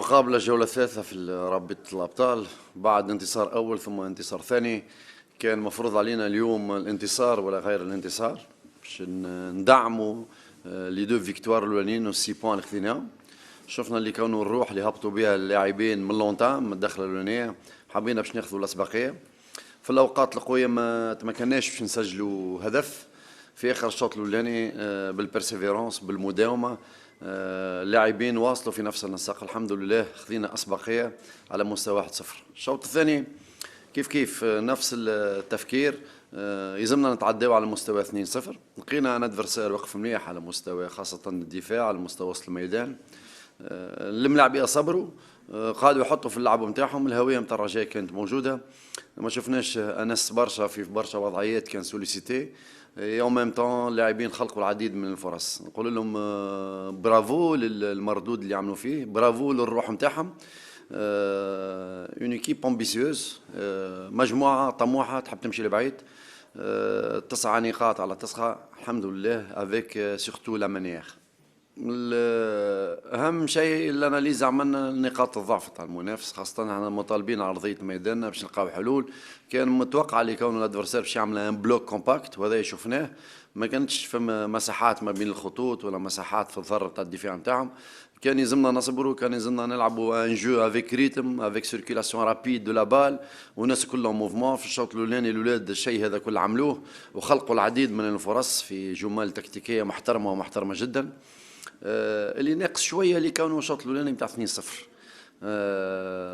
مقابلة جولة ثالثة في رابطة الأبطال بعد انتصار أول ثم انتصار ثاني. كان مفروض علينا اليوم الانتصار ولا غير الانتصار باش ندعموا لي دو فيكتوار الأولانيين والسي بوان اللي خذيناهم. شفنا اللي كانوا الروح اللي هبطوا بها اللاعبين من لونتان من الدخلة الأولانية، حبينا باش ناخذوا الأسبقية. في الأوقات القوية ما كناش باش نسجلوا هدف في آخر الشوط الأولاني بالبرسيفيرونس بالمداومة. اللاعبين واصلوا في نفس النسق، الحمد لله خذينا أسبقية على مستوى 1-0. الشوط الثاني كيف نفس التفكير، يلزمنا نتعداو على مستوى 2-0. لقينا ان ادفرسير وقف مليح على مستوى خاصة الدفاع على مستوى وسط الميدان. الملاعبية صبروا، قعدوا يحطوا في اللعب نتاعهم. الهوية نتاع الرجاء كانت موجودة، ما شفناش انس برشا في برشا وضعيات كان سوليسيتي. يوم ميم طون اللاعبين خلقوا العديد من الفرص. نقول لهم برافو للمردود اللي عملوا فيه، برافو للروح نتاعهم. اون ايكيب امبيسيوز، مجموعه طموحه تحب تمشي لبعيد. 9 نقاط على 9 الحمد لله افيك سورتو لا مانيير. اهم شيء الاناليز عملنا نقاط الضعف تاع المنافس، خاصه احنا مطالبين على ارضيه ميداننا باش نلقاو حلول. كان متوقع اللي يكون الادفرسير باش يعمل ان بلوك كومباكت وهذا شفناه. ما كانتش فما مساحات ما بين الخطوط ولا مساحات في الظهر تاع الدفاع نتاعهم. كان يلزمنا نصبروا، كان يلزمنا نلعبوا ان جو افيك ريتم افيك سيركيلاسيون رابيد دو لا بال والناس كلهم موفمون. في الشوط الاولاني الاولاد الشيء هذا كله عملوه وخلقوا العديد من الفرص في جمل تكتيكيه محترمه ومحترمه جدا. اللي ناقص شويه اللي كانوا الشوط الاولاني نتاع 2-0.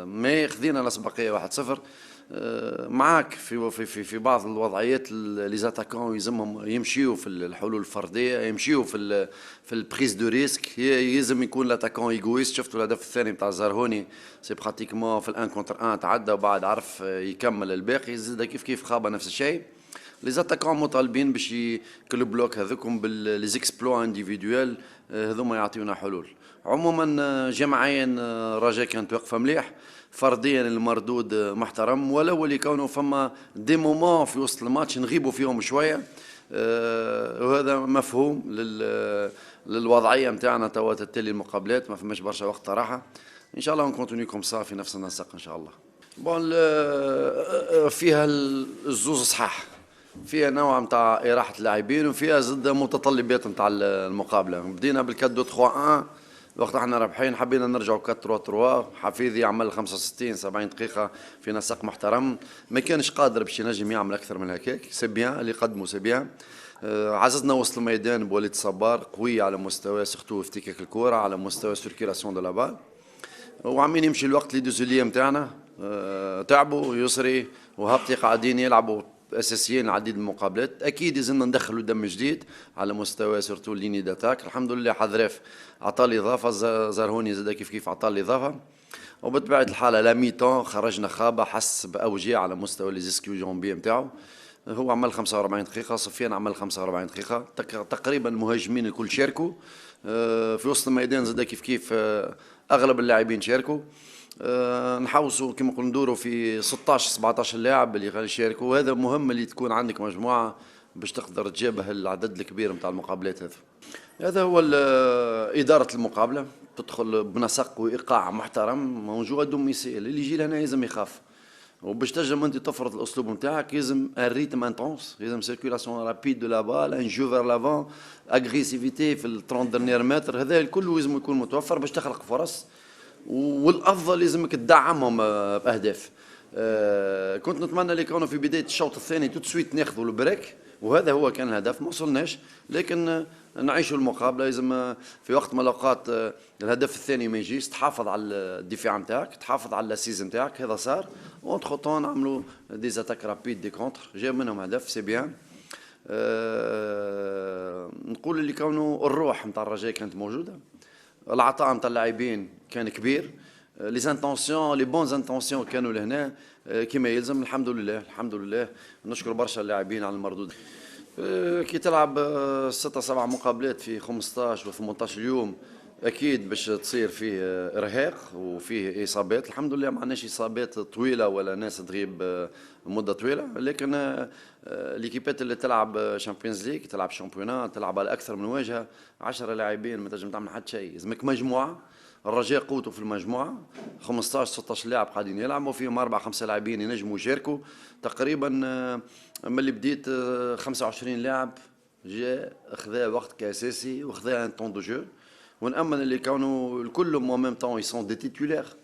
ما خذينا الاسبقيه 1-0. معاك في بعض الوضعيات لي زاتاكون يلزمهم يمشيوا في الحلول الفرديه، يمشيوا في البريز دو ريسك. يلزم يكون لاتاكون ايغويست. شفتوا الهدف الثاني نتاع الزرهوني سي براتيكمون في الان كونتر ان تعدى وبعد عرف يكمل الباقي. زاد كيف خابه نفس الشيء. لي زاتاكون مطالبين باش كل بلوك هذوكم بالليزيكسبلوا انديفيدوال هذوما يعطيونا حلول. عموما جماعيا رجاء كانت واقفه مليح، فرديا المردود محترم، ولو اللي كانوا فما دي مومون في وسط الماتش نغيبوا فيهم شويه. وهذا مفهوم للوضعيه نتاعنا توا تتلي المقابلات، ما فماش برشا وقت راحه. ان شاء الله نكونتوني كوم سا في نفس النسق ان شاء الله. بون فيها الزوز صحاح، فيها نوع نتاع إراحة اللاعبين وفيها زد متطلبات نتاع المقابلة. بدينا بالكادو 3-1 وقت احنا رابحين، حبينا نرجعوا 4-3-3. حفيظي عمل 65 70 دقيقة في نسق محترم، ما كانش قادر باش ينجم يعمل أكثر من هكاك. سي بيان اللي قدموا سي بيان. عززنا وسط الميدان بوليد صبار قوي على مستوى سورتو افتكاك الكرة، على مستوى سيركيلاسيون دو لا بال. وعمين يمشي الوقت لي دوزوليه نتاعنا. تعبوا يسري وهبطي قاعدين يلعبوا اساسيين العديد من المقابلات. اكيد يلزمنا ندخلوا دم جديد على مستوى سورتو ليني داتاك. الحمد لله حذراف عطى لي اضافه، زرهوني زاد كيف عطى لي اضافه. وبطبيعه الحال لا ميتون خرجنا خابه، حس باوجاع على مستوى لي زيسكيو جونبي نتاعو. هو عمل 45 دقيقة، سفيان عمل 45 دقيقة، تقريبا المهاجمين الكل شاركوا. في وسط الميدان زاد كيف أغلب اللاعبين شاركوا. نحوسوا كما نقولوا ندوروا في 16 17 لاعب اللي غادي يشاركوا، وهذا مهم اللي تكون عندك مجموعة باش تقدر تجابه العدد الكبير نتاع المقابلات. هذا هو إدارة المقابلة، تدخل بنسق وإيقاع محترم. موجود دوميسيل اللي يجي لهنا لازم يخاف، وباش تنجم انت تفرض الاسلوب نتاعك يلزم ان ريتم انتونس، يلزم سيركيلاسيون رابيد دو لا بال، ان جو فير لافون، اغريسيفيتي في ال 30 ديرنيير متر. هذا الكل لازم يكون متوفر باش تخلق فرص، والافضل لازمك تدعمهم باهداف. كنت نتمنى اللي كانوا في بدايه الشوط الثاني تو سويت ناخذوا البريك، وهذا هو كان الهدف. ما وصلناش، لكن نعيشوا المقابله. لازم في وقت من الاوقات الهدف الثاني ما يجيش، تحافظ على الدفاع نتاعك، تحافظ على السيز نتاعك. هذا صار اونتخ طون عملوا دي زاتاك رابيد دي كونتر، جاب منهم هدف سي بيان. نقول اللي كانوا الروح نتاع الرجاء كانت موجوده، العطاء نتاع اللاعبين كان كبير، لي زانتونسيون لي بون زانتونسيون كانوا لهنا كما يلزم. الحمد لله الحمد لله، نشكر برشا اللاعبين على المردود. كي تلعب 6 7 مقابلات في 15 و 18 يوم اكيد باش تصير فيه ارهاق وفيه اصابات. الحمد لله ما عندناش اصابات طويله ولا ناس تغيب مده طويله، لكن ليكيبات اللي تلعب شامبيونز ليج تلعب شامبيونات تلعب على اكثر من واجهه 10 لاعبين ما تنجم تعمل حتى شيء. لازمك مجموعه الرجاء قوته في المجموعة 15 16 لاعب قاعدين يلعبوا، فيهم 4 5 لاعبين ينجموا يشاركوا تقريبا. من اللي بديت 25 لاعب جاء خذا وقت كأساسي وخذا ان طون دو جو، ونأمن اللي كانوا الكلهم en même temps ils sont des titulaires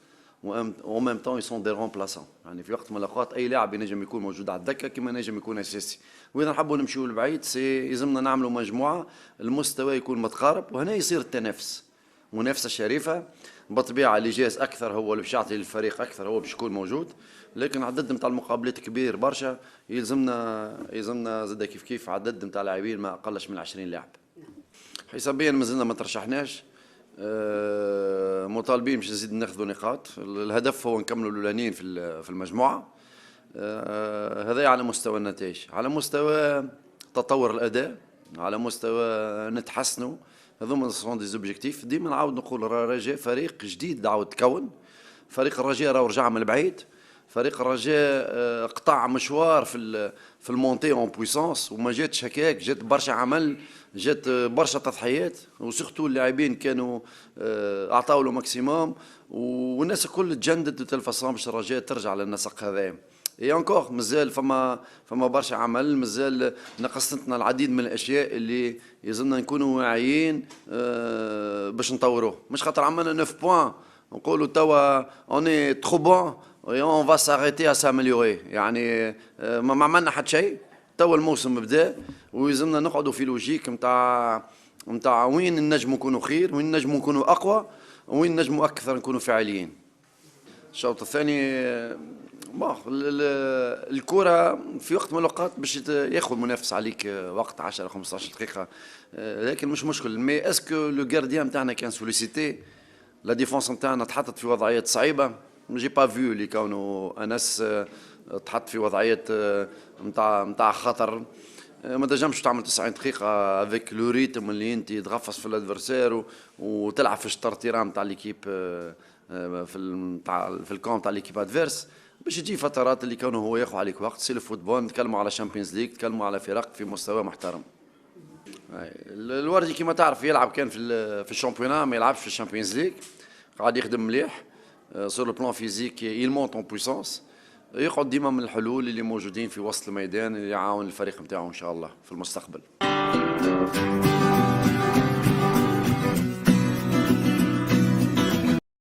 en même temps ils sont des remplaçants. يعني في وقت من الاوقات اي لاعب ينجم يكون موجود على الدكه كما ينجم يكون اساسي. واذا نحبوا نمشيو لبعيد يلزمنا نعملوا مجموعه المستوى يكون متقارب، وهنا يصير التنافس، منافسه شريفه. بالطبيعه اللي جاهز اكثر هو اللي باش يعطي للفريق اكثر، هو باش يكون موجود. لكن عدد نتاع المقابلات كبير برشا، يلزمنا زاد كيف عدد نتاع لاعبين ما اقلش من 20 لاعب. حسابيا مازلنا ما ترشحناش، مطالبين باش نزيد ناخذوا نقاط. الهدف هو نكملوا الاولانيين في المجموعه. هذا على مستوى النتائج، على مستوى تطور الاداء، على مستوى نتحسنوا. هذوما سون دي زوبجيكتيف. ديما نعاود نقول الرجاء فريق جديد عاود تكون. فريق الرجاء راهو رجع من البعيد. فريق الرجاء قطع مشوار في المونتي اون بويسونس، وما جاتش هكاك، جات برشا عمل، جات برشا تضحيات، وسورتو اللاعبين كانوا اعطاو له ماكسيموم، والناس الكل تجندد دو تيل فاسون باش الرجاء ترجع للنسق هذا. اي انكور مازال فما برشا عمل، مازال ناقصتنا العديد من الاشياء اللي يلزمنا نكونوا واعيين باش نطوروه. مش خاطر عملنا 9 بوان نقولوا توا اوني ترو بون et on va s'arrêter à s'améliorer. يعني ما عملنا حتى شيء، توا الموسم بدا ويلزمنا نقعدوا في لوجيك نتاع وين نجموا نكونوا خير، وين نجموا نكونوا اقوى، وين نجموا اكثر نكونوا فاعلين. الشوط الثاني الكرة في وقت من الأوقات باش ياخذ منافس عليك وقت 10 15 دقيقة، لكن مش مشكل. مي اسكو لو غارديان نتاعنا كان سوليسيتي، لا ديفونس نتاعنا تحطت في وضعيات صعيبة. جي با فيو اللي كانوا انس تحط في وضعيات نتاع خطر. ما تنجمش تعمل 90 دقيقة افيك لو ريتم اللي انت تغفص في الادفرسير وتلعب في الشطر نتاع ليكيب في الكون تاع ليكيب ادفيرس، باش تجي فترات اللي كانوا هو ياخذ عليك وقت. سي الفوتبول، نتكلموا على شامبيونز ليغ، نتكلموا على فرق في مستوى محترم. الوردي كما تعرف يلعب كان في الشامبيونا، ما يلعبش في الشامبيونز ليغ. قاعد يخدم مليح سور لو بلان فيزيك، يل مونت اون بويسونس. يقعد ديما من الحلول اللي موجودين في وسط الميدان اللي يعاون الفريق نتاعو ان شاء الله في المستقبل.